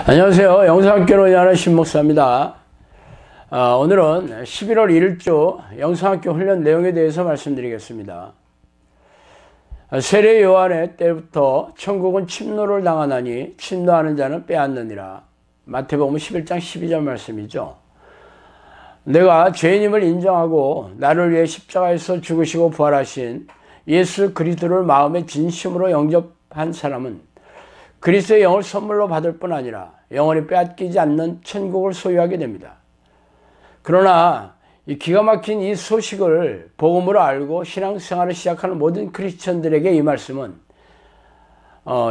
안녕하세요. 영성학교로 일하는 신목사입니다. 오늘은 11월 1일주 영성학교 훈련 내용에 대해서 말씀드리겠습니다. 세례 요한의 때부터 천국은 침노를 당하나니 침노하는 자는 빼앗느니라. 마태복음 11장 12절 말씀이죠. 내가 죄인임을 인정하고 나를 위해 십자가에서 죽으시고 부활하신 예수 그리스도를 마음의 진심으로 영접한 사람은 그리스도의 영을 선물로 받을 뿐 아니라 영원히 빼앗기지 않는 천국을 소유하게 됩니다. 그러나 이 기가 막힌 이 소식을 복음으로 알고 신앙생활을 시작하는 모든 크리스천들에게 이 말씀은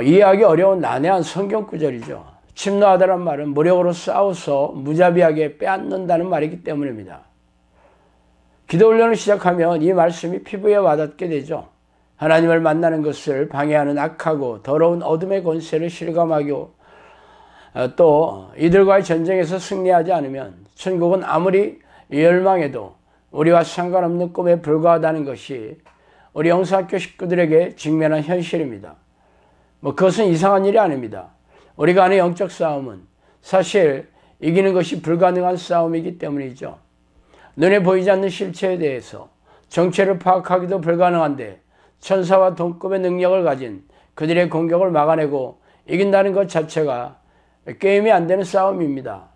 이해하기 어려운 난해한 성경 구절이죠. 침노하다란 말은 무력으로 싸워서 무자비하게 빼앗는다는 말이기 때문입니다. 기도 훈련을 시작하면 이 말씀이 피부에 와닿게 되죠. 하나님을 만나는 것을 방해하는 악하고 더러운 어둠의 권세를 실감하고 또 이들과의 전쟁에서 승리하지 않으면 천국은 아무리 열망해도 우리와 상관없는 꿈에 불과하다는 것이 우리 영성학교 식구들에게 직면한 현실입니다. 그것은 이상한 일이 아닙니다. 우리가 하는 영적 싸움은 사실 이기는 것이 불가능한 싸움이기 때문이죠. 눈에 보이지 않는 실체에 대해서 정체를 파악하기도 불가능한데 천사와 동급의 능력을 가진 그들의 공격을 막아내고 이긴다는 것 자체가 게임이 안 되는 싸움입니다.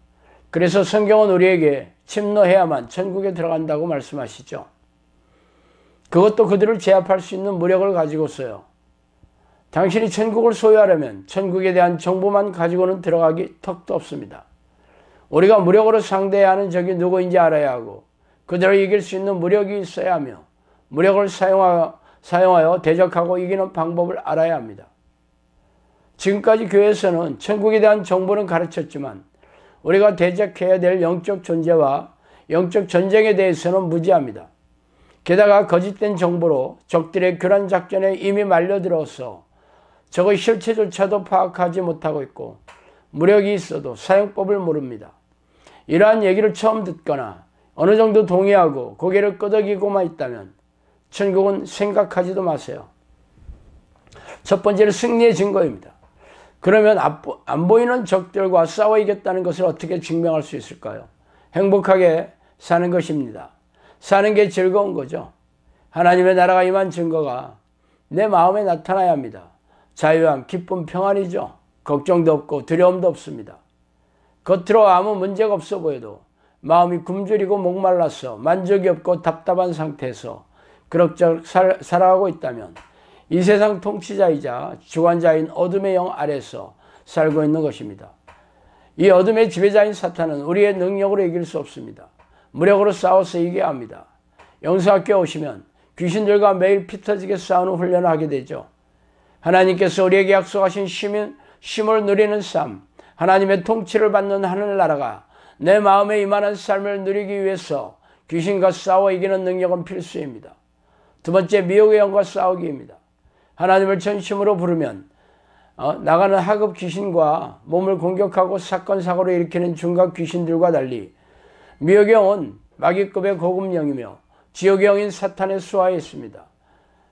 그래서 성경은 우리에게 침노해야만 천국에 들어간다고 말씀하시죠. 그것도 그들을 제압할 수 있는 무력을 가지고서요. 당신이 천국을 소유하려면 천국에 대한 정보만 가지고는 들어가기 턱도 없습니다. 우리가 무력으로 상대해야 하는 적이 누구인지 알아야 하고 그들을 이길 수 있는 무력이 있어야 하며 무력을 사용하여 대적하고 이기는 방법을 알아야 합니다. 지금까지 교회에서는 천국에 대한 정보는 가르쳤지만 우리가 대적해야 될 영적 존재와 영적 전쟁에 대해서는 무지합니다. 게다가 거짓된 정보로 적들의 교란 작전에 이미 말려들어서 적의 실체조차도 파악하지 못하고 있고 무력이 있어도 사용법을 모릅니다. 이러한 얘기를 처음 듣거나 어느 정도 동의하고 고개를 끄덕이고만 있다면 천국은 생각하지도 마세요. 첫 번째는 승리의 증거입니다. 그러면 안 보이는 적들과 싸워 이겼다는 것을 어떻게 증명할 수 있을까요? 행복하게 사는 것입니다. 사는 게 즐거운 거죠. 하나님의 나라가 임한 증거가 내 마음에 나타나야 합니다. 자유함, 기쁨, 평안이죠. 걱정도 없고 두려움도 없습니다. 겉으로 아무 문제가 없어 보여도 마음이 굶주리고 목말라서 만족이 없고 답답한 상태에서 그럭저럭 살아가고 있다면 이 세상 통치자이자 주관자인 어둠의 영 아래서 살고 있는 것입니다. 이 어둠의 지배자인 사탄은 우리의 능력으로 이길 수 없습니다. 무력으로 싸워서 이겨야 합니다. 영성학교에 오시면 귀신들과 매일 피 터지게 싸우는 훈련을 하게 되죠. 하나님께서 우리에게 약속하신 쉼을 누리는 삶, 하나님의 통치를 받는 하늘나라가 내 마음에 임하는 삶을 누리기 위해서 귀신과 싸워 이기는 능력은 필수입니다. 두 번째, 미혹의 영과 싸우기입니다. 하나님을 전심으로 부르면 나가는 하급 귀신과 몸을 공격하고 사건 사고를 일으키는 중각 귀신들과 달리 미혹의 영은 마귀급의 고급 영이며 지옥의 영인 사탄의 수하에 있습니다.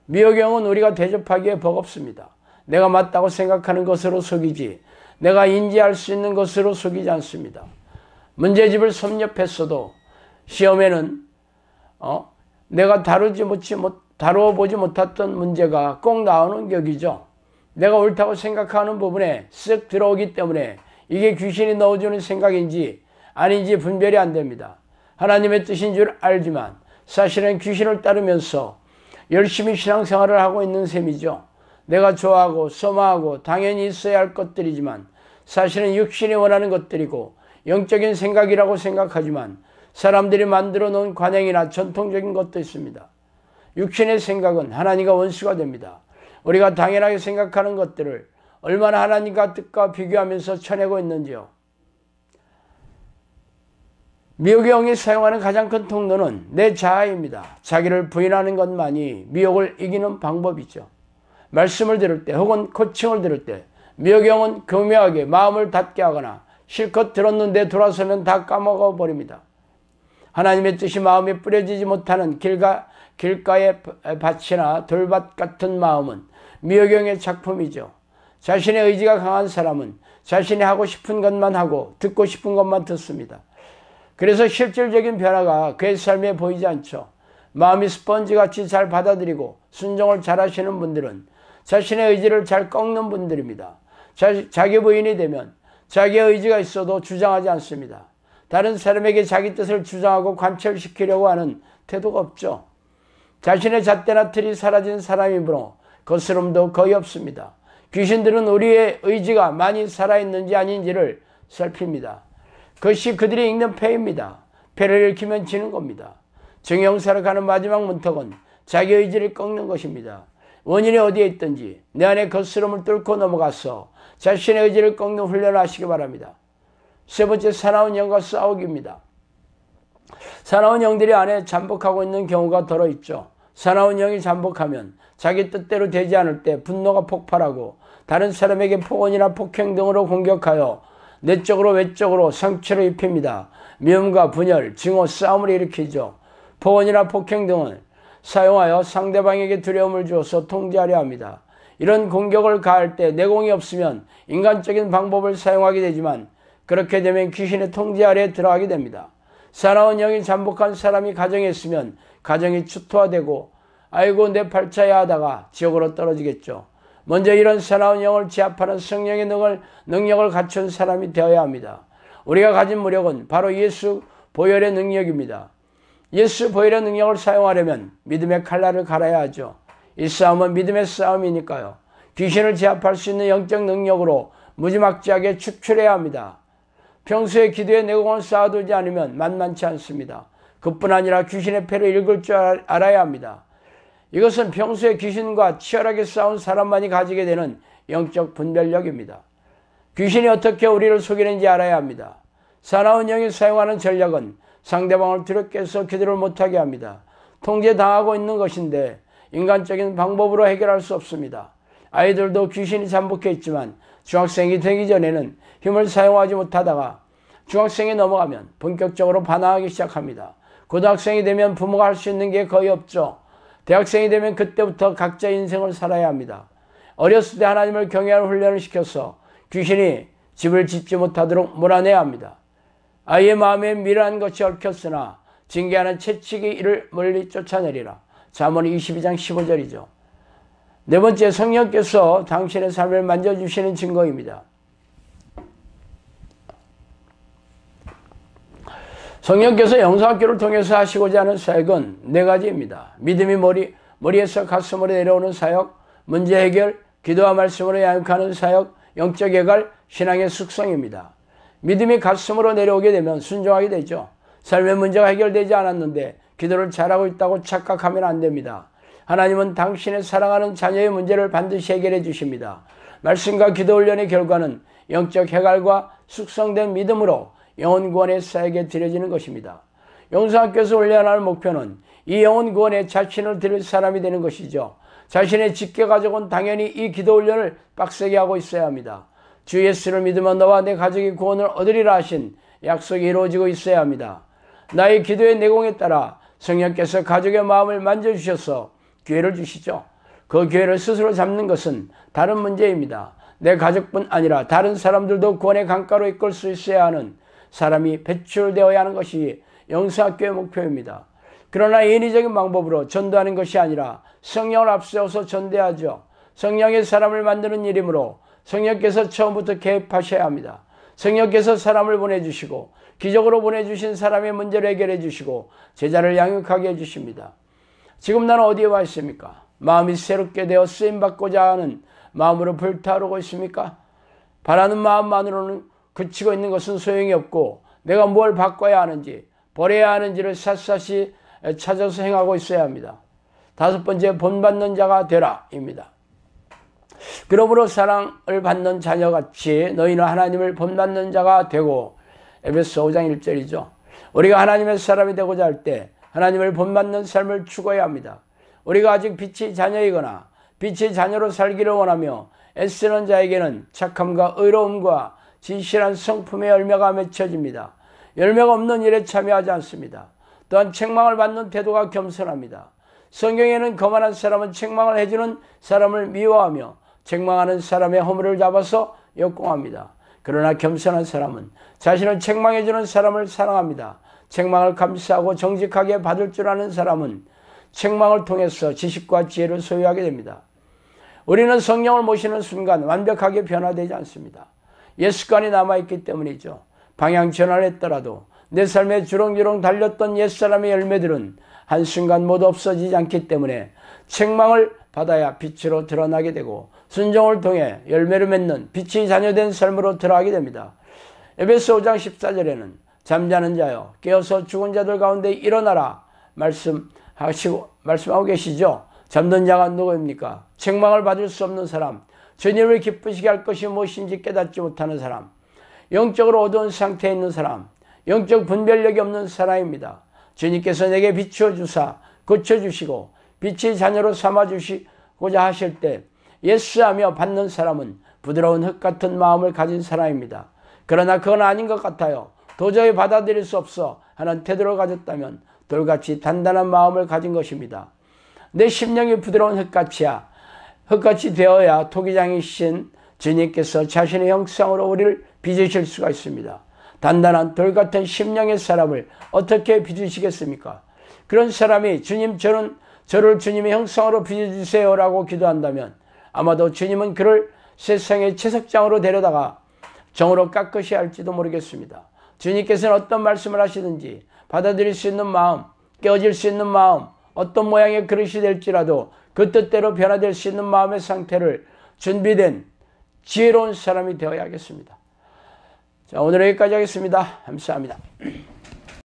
미혹의 영은 우리가 대접하기에 버겁습니다. 내가 맞다고 생각하는 것으로 속이지 내가 인지할 수 있는 것으로 속이지 않습니다. 문제집을 섭렵했어도 시험에는 내가 다루어보지 못했던 문제가 꼭 나오는 격이죠. 내가 옳다고 생각하는 부분에 쓱 들어오기 때문에 이게 귀신이 넣어주는 생각인지 아닌지 분별이 안 됩니다. 하나님의 뜻인 줄 알지만 사실은 귀신을 따르면서 열심히 신앙생활을 하고 있는 셈이죠. 내가 좋아하고 소망하고 당연히 있어야 할 것들이지만 사실은 육신이 원하는 것들이고 영적인 생각이라고 생각하지만 사람들이 만들어 놓은 관행이나 전통적인 것도 있습니다. 육신의 생각은 하나님과 원수가 됩니다. 우리가 당연하게 생각하는 것들을 얼마나 하나님과 뜻과 비교하면서 쳐내고 있는지요. 미혹의 영이 사용하는 가장 큰 통로는 내 자아입니다. 자기를 부인하는 것만이 미혹을 이기는 방법이죠. 말씀을 들을 때 혹은 코칭을 들을 때 미혹의 영은 교묘하게 마음을 닫게 하거나 실컷 들었는데 돌아서면 다 까먹어 버립니다. 하나님의 뜻이 마음에 뿌려지지 못하는 길가의 밭이나 돌밭 같은 마음은 미혹의 영의 작품이죠. 자신의 의지가 강한 사람은 자신이 하고 싶은 것만 하고 듣고 싶은 것만 듣습니다. 그래서 실질적인 변화가 그의 삶에 보이지 않죠. 마음이 스펀지같이 잘 받아들이고 순종을 잘 하시는 분들은 자신의 의지를 잘 꺾는 분들입니다. 자기 부인이 되면 자기의 의지가 있어도 주장하지 않습니다. 다른 사람에게 자기 뜻을 주장하고 관철시키려고 하는 태도가 없죠. 자신의 잣대나 틀이 사라진 사람이므로 거스름도 거의 없습니다. 귀신들은 우리의 의지가 많이 살아있는지 아닌지를 살핍니다. 그것이 그들이 읽는 패입니다. 패를 읽히면 지는 겁니다. 정형사로 가는 마지막 문턱은 자기 의지를 꺾는 것입니다. 원인이 어디에 있든지 내 안의 거스름을 뚫고 넘어가서 자신의 의지를 꺾는 훈련을 하시기 바랍니다. 세 번째, 사나운 영과 싸우기입니다. 사나운 영들이 안에 잠복하고 있는 경우가 더러 있죠. 사나운 영이 잠복하면 자기 뜻대로 되지 않을 때 분노가 폭발하고 다른 사람에게 폭언이나 폭행 등으로 공격하여 내적으로 외적으로 상처를 입힙니다. 미움과 분열, 증오, 싸움을 일으키죠. 폭언이나 폭행 등을 사용하여 상대방에게 두려움을 주어서 통제하려 합니다. 이런 공격을 가할 때 내공이 없으면 인간적인 방법을 사용하게 되지만 그렇게 되면 귀신의 통제 아래에 들어가게 됩니다. 사나운 영이 잠복한 사람이 가정에 있으면 가정이 추토화되고 아이고 내 팔자야 하다가 지옥으로 떨어지겠죠. 먼저 이런 사나운 영을 제압하는 성령의 능력을 갖춘 사람이 되어야 합니다. 우리가 가진 무력은 바로 예수 보혈의 능력입니다. 예수 보혈의 능력을 사용하려면 믿음의 칼날을 갈아야 하죠. 이 싸움은 믿음의 싸움이니까요. 귀신을 제압할 수 있는 영적 능력으로 무지막지하게 축출해야 합니다. 평소에 기도에 내공을 쌓아두지 않으면 만만치 않습니다. 그뿐 아니라 귀신의 패를 읽을 줄 알아야 합니다. 이것은 평소에 귀신과 치열하게 싸운 사람만이 가지게 되는 영적 분별력입니다. 귀신이 어떻게 우리를 속이는지 알아야 합니다. 사나운 영이 사용하는 전략은 상대방을 두렵게 해서 기도를 못하게 합니다. 통제당하고 있는 것인데 인간적인 방법으로 해결할 수 없습니다. 아이들도 귀신이 잠복해 있지만 중학생이 되기 전에는 힘을 사용하지 못하다가 중학생이 넘어가면 본격적으로 반항하기 시작합니다. 고등학생이 되면 부모가 할 수 있는 게 거의 없죠. 대학생이 되면 그때부터 각자 인생을 살아야 합니다. 어렸을 때 하나님을 경외하는 훈련을 시켜서 귀신이 집을 짓지 못하도록 몰아내야 합니다. 아이의 마음에 미련한 것이 얽혔으나 징계하는 채찍이 이를 멀리 쫓아내리라. 잠언 22장 15절이죠. 네 번째, 성령께서 당신의 삶을 만져주시는 증거입니다. 성령께서 영성학교를 통해서 하시고자 하는 사역은 네 가지입니다. 믿음이 머리에서 가슴으로 내려오는 사역, 문제 해결, 기도와 말씀으로 양육하는 사역, 영적 해갈, 신앙의 숙성입니다. 믿음이 가슴으로 내려오게 되면 순종하게 되죠. 삶의 문제가 해결되지 않았는데 기도를 잘하고 있다고 착각하면 안 됩니다. 하나님은 당신의 사랑하는 자녀의 문제를 반드시 해결해 주십니다. 말씀과 기도 훈련의 결과는 영적 해갈과 숙성된 믿음으로 영혼 구원의 사역에 드려지는 것입니다. 영성학교에서 훈련할 목표는 이 영혼 구원에 자신을 드릴 사람이 되는 것이죠. 자신의 직계 가족은 당연히 이 기도 훈련을 빡세게 하고 있어야 합니다. 주 예수를 믿으면 너와 내 가족이 구원을 얻으리라 하신 약속이 이루어지고 있어야 합니다. 나의 기도의 내공에 따라 성령께서 가족의 마음을 만져주셔서 기회를 주시죠. 그 기회를 스스로 잡는 것은 다른 문제입니다. 내 가족뿐 아니라 다른 사람들도 구원의 강가로 이끌 수 있어야 하는 사람이 배출되어야 하는 것이 영성학교의 목표입니다. 그러나 인위적인 방법으로 전도하는 것이 아니라 성령을 앞세워서 전도하죠. 성령의 사람을 만드는 일이므로 성령께서 처음부터 개입하셔야 합니다. 성령께서 사람을 보내주시고 기적으로 보내주신 사람의 문제를 해결해 주시고 제자를 양육하게 해주십니다. 지금 나는 어디에 와 있습니까? 마음이 새롭게 되어 쓰임받고자 하는 마음으로 불타오르고 있습니까? 바라는 마음만으로는 그치고 있는 것은 소용이 없고 내가 뭘 바꿔야 하는지 버려야 하는지를 샅샅이 찾아서 행하고 있어야 합니다. 다섯 번째, 본받는 자가 되라 입니다. 그러므로 사랑을 받는 자녀같이 너희는 하나님을 본받는 자가 되고, 에베소 5장 1절이죠. 우리가 하나님의 사람이 되고자 할 때 하나님을 본받는 삶을 추구해야 합니다. 우리가 아직 빛의 자녀이거나 빛의 자녀로 살기를 원하며 애쓰는 자에게는 착함과 의로움과 진실한 성품의 열매가 맺혀집니다. 열매가 없는 일에 참여하지 않습니다. 또한 책망을 받는 태도가 겸손합니다. 성경에는 거만한 사람은 책망을 해주는 사람을 미워하며 책망하는 사람의 허물을 잡아서 역공합니다. 그러나 겸손한 사람은 자신을 책망해주는 사람을 사랑합니다. 책망을 감사하고 정직하게 받을 줄 아는 사람은 책망을 통해서 지식과 지혜를 소유하게 됩니다. 우리는 성령을 모시는 순간 완벽하게 변화되지 않습니다. 옛 습관이 남아있기 때문이죠. 방향 전환을 했더라도 내 삶에 주렁주렁 달렸던 옛사람의 열매들은 한순간 모두 없어지지 않기 때문에 책망을 받아야 빛으로 드러나게 되고 순종을 통해 열매를 맺는 빛이 자녀된 삶으로 들어가게 됩니다. 에베소 5장 14절에는 잠자는 자여 깨어서 죽은 자들 가운데 일어나라 말씀하고 계시죠. 잠든 자가 누구입니까? 책망을 받을 수 없는 사람, 주님을 기쁘시게 할 것이 무엇인지 깨닫지 못하는 사람, 영적으로 어두운 상태에 있는 사람, 영적 분별력이 없는 사람입니다. 주님께서 내게 비추어 주사 고쳐주시고 빛의 자녀로 삼아주시고자 하실 때 예스하며 받는 사람은 부드러운 흙 같은 마음을 가진 사람입니다. 그러나 그건 아닌 것 같아요. 도저히 받아들일 수 없어 하는 태도를 가졌다면 돌같이 단단한 마음을 가진 것입니다. 내 심령이 부드러운 흙같이 되어야 토기장이신 주님께서 자신의 형상으로 우리를 빚으실 수가 있습니다. 단단한 돌같은 심령의 사람을 어떻게 빚으시겠습니까? 그런 사람이 주님 저를 주님의 형상으로 빚어주세요 라고 기도한다면 아마도 주님은 그를 세상의 채석장으로 데려다가 정으로 깎으셔야 할지도 모르겠습니다. 주님께서는 어떤 말씀을 하시든지 받아들일 수 있는 마음, 깨어질 수 있는 마음, 어떤 모양의 그릇이 될지라도 그 뜻대로 변화될 수 있는 마음의 상태를 준비된 지혜로운 사람이 되어야겠습니다. 자, 오늘 여기까지 하겠습니다. 감사합니다.